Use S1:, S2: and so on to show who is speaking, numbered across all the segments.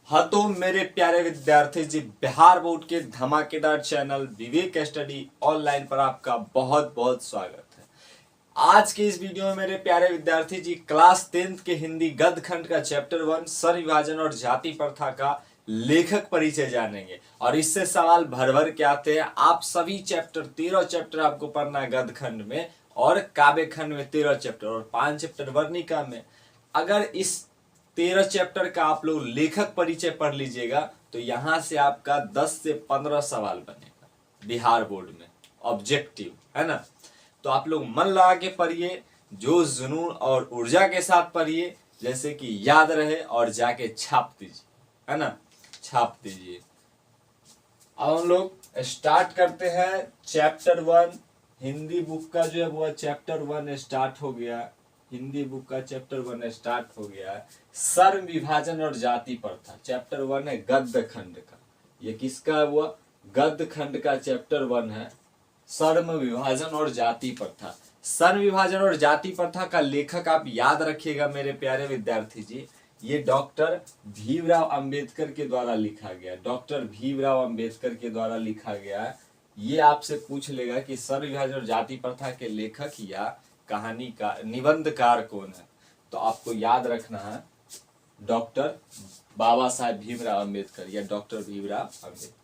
S1: हाँ तो मेरे प्यारे विद्यार्थी जी, बिहार बोर्ड के धमाकेदार चैनल विवेक स्टडी ऑनलाइन पर आपका बहुत बहुत स्वागत है। आज के इस वीडियो में मेरे प्यारे विद्यार्थी जी क्लास 10th के हिंदी गद्य खंड का चैप्टर 1 स्वर विभाजन और जाति प्रथा का लेखक परिचय जानेंगे और इससे सवाल भर भर के आते हैं। आप सभी चैप्टर 13 चैप्टर आपको पढ़ना है गद्य खंड में और काव्य खंड में 13 चैप्टर और 5 चैप्टर वर्णिका में। अगर इस 13 चैप्टर का आप लोग लेखक परिचय पढ़ लीजिएगा तो यहां से आपका 10 से 15 सवाल बनेगा बिहार बोर्ड में, ऑब्जेक्टिव है ना। तो आप लोग मन लगा के पढ़िए, जोश जुनून और ऊर्जा के साथ पढ़िए, जैसे कि याद रहे और जाके छाप दीजिए, है ना, छाप दीजिए। अब हम लोग स्टार्ट करते हैं चैप्टर 1 हिंदी बुक का जो है वो चैप्टर 1 स्टार्ट हो गया। हिंदी बुक का चैप्टर 1 स्टार्ट हो गया है। स्वर विभाजन और जाति प्रथा चैप्टर 1 है गद्य खंड का। ये किसका हुआ? गद्य खंड का चैप्टर 1 है स्वर विभाजन और जाति प्रथा। स्वर विभाजन और जाति प्रथा का लेखक आप याद रखिएगा मेरे प्यारे विद्यार्थी जी, ये डॉक्टर भीमराव अंबेडकर के द्वारा लिखा गया। डॉक्टर भीमराव अंबेडकर के द्वारा लिखा गया है। ये आपसे पूछ लेगा कि स्वर विभाजन और जाति प्रथा के लेखक या कहानी का निबंधकार कौन है, तो आपको याद रखना है डॉक्टर बाबा साहेब भीमराव अंबेडकर या डॉक्टर भीमराव अंबेडकर।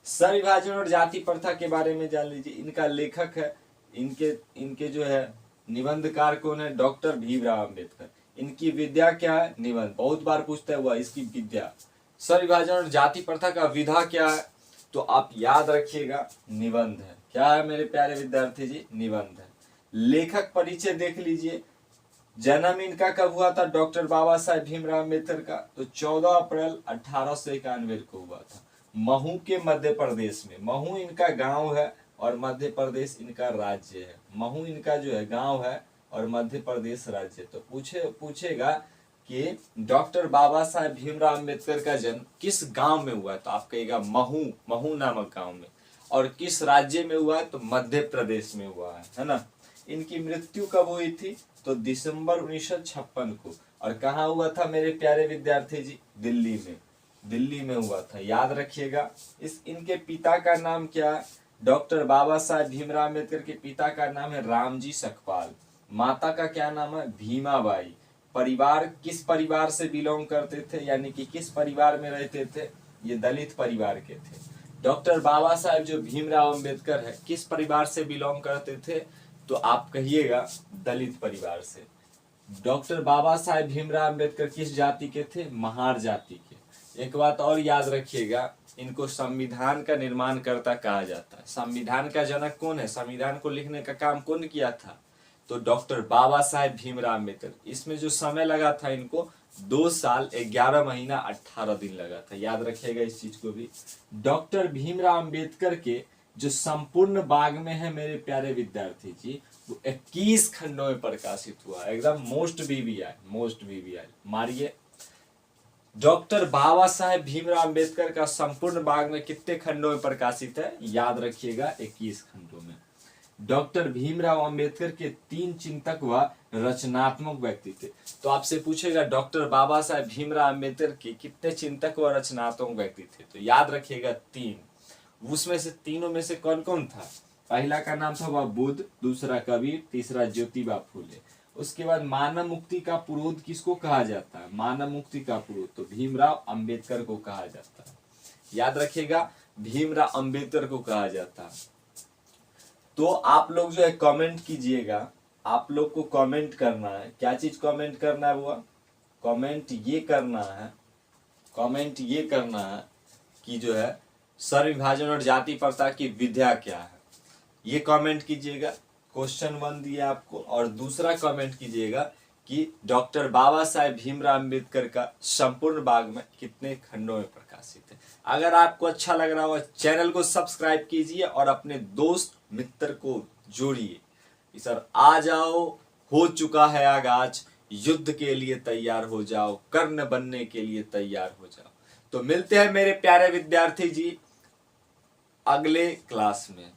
S1: स्वर विभाजन और जाति प्रथा के बारे में जान लीजिए। इनका लेखक है, इनके जो है निबंधकार कौन है? डॉक्टर भीमराव अंबेडकर। इनकी विद्या क्या है? निबंध। बहुत बार पूछता हुआ इसकी विद्या। स्वर विभाजन और जाति प्रथा का विधा क्या है? तो आप याद रखिएगा निबंध है। क्या है मेरे प्यारे विद्यार्थी जी? निबंध है। लेखक परिचय देख लीजिए। जन्म इनका कब हुआ था? डॉक्टर बाबा साहेब भीमराव अम्बेडकर का तो 14 अप्रैल 1891 को हुआ था महू के मध्य प्रदेश में। महू इनका गांव है और मध्य प्रदेश इनका राज्य है। महू इनका जो है गांव है और मध्य प्रदेश राज्य। तो पूछेगा कि डॉक्टर बाबा साहेब भीमराव अम्बेडकर का जन्म किस गांव में हुआ? तो आप कहिएगा महू नामक गांव में। और किस राज्य में हुआ है? तो मध्य प्रदेश में हुआ है ना। इनकी मृत्यु कब हुई थी? तो दिसंबर 1956 को। और कहाँ हुआ था मेरे प्यारे विद्यार्थी जी? दिल्ली में। दिल्ली में हुआ था, याद रखिएगा। इनके पिता का नाम क्या है? डॉक्टर बाबा साहेब भीमराव अम्बेडकर के पिता का नाम है रामजी सकपाल। माता का क्या नाम है? भीमाबाई। परिवार किस परिवार से बिलोंग करते थे, यानी कि किस परिवार में रहते थे? ये दलित परिवार के थे। डॉक्टर बाबा साहेब जो भीमराव अम्बेडकर है किस परिवार से बिलोंग करते थे? तो आप कहिएगा दलित परिवार से। डॉक्टर बाबा साहेब भीमराव अम्बेडकर किस जाति के थे? महार जाति के। एक बात और याद रखिएगा, इनको संविधान का निर्माणकर्ता कहा जाता है। संविधान का जनक कौन है? संविधान को लिखने का काम कौन किया था? तो डॉक्टर बाबा साहेब भीमराव अम्बेडकर। इसमें जो समय लगा था इनको 2 साल 11 महीना 18 दिन लगा था, याद रखिएगा इस चीज को भी। डॉक्टर भीमराव अम्बेडकर के जो संपूर्ण बाग में है मेरे प्यारे विद्यार्थी जी, वो 21 खंडों में प्रकाशित हुआ। एकदम मोस्ट बीबीआई मारिए। डॉक्टर बाबा साहेब भीमराव अम्बेडकर का संपूर्ण बाग में कितने खंडों में प्रकाशित है? याद रखिएगा 21 खंडों में। डॉक्टर भीमराव अम्बेडकर के 3 चिंतक व रचनात्मक व्यक्ति थे। तो आपसे पूछेगा डॉक्टर बाबा साहेब भीमराव अम्बेडकर के कितने चिंतक व रचनात्मक व्यक्ति थे? तो याद रखिएगा 3। उसमें से तीनों में से कौन कौन था? पहला का नाम था वह बुद्ध, दूसरा कबीर, तीसरा ज्योतिबा फूले। उसके बाद मानव मुक्ति का पुरोध किसको कहा जाता है? मानव मुक्ति का पुरोध तो भीमराव अंबेडकर को कहा जाता है। याद रखिएगा भीमराव अंबेडकर को कहा जाता है। तो आप लोग जो है कमेंट कीजिएगा। आप लोग को कमेंट करना है। क्या चीज कमेंट करना है? वो कमेंट ये करना है कि जो है स्वर विभाजन और जाति प्रथा की विद्या क्या है, ये कमेंट कीजिएगा। क्वेश्चन 1 दिया आपको। और दूसरा कमेंट कीजिएगा कि डॉक्टर बाबा साहेब भीमराव अम्बेडकर का संपूर्ण बाग में कितने खंडों में प्रकाशित है। अगर आपको अच्छा लग रहा हो चैनल को सब्सक्राइब कीजिए और अपने दोस्त मित्र को जोड़िए। सर आ जाओ, हो चुका है आगाज, युद्ध के लिए तैयार हो जाओ, कर्ण बनने के लिए तैयार हो जाओ। तो मिलते हैं मेरे प्यारे विद्यार्थी जी अगले क्लास में।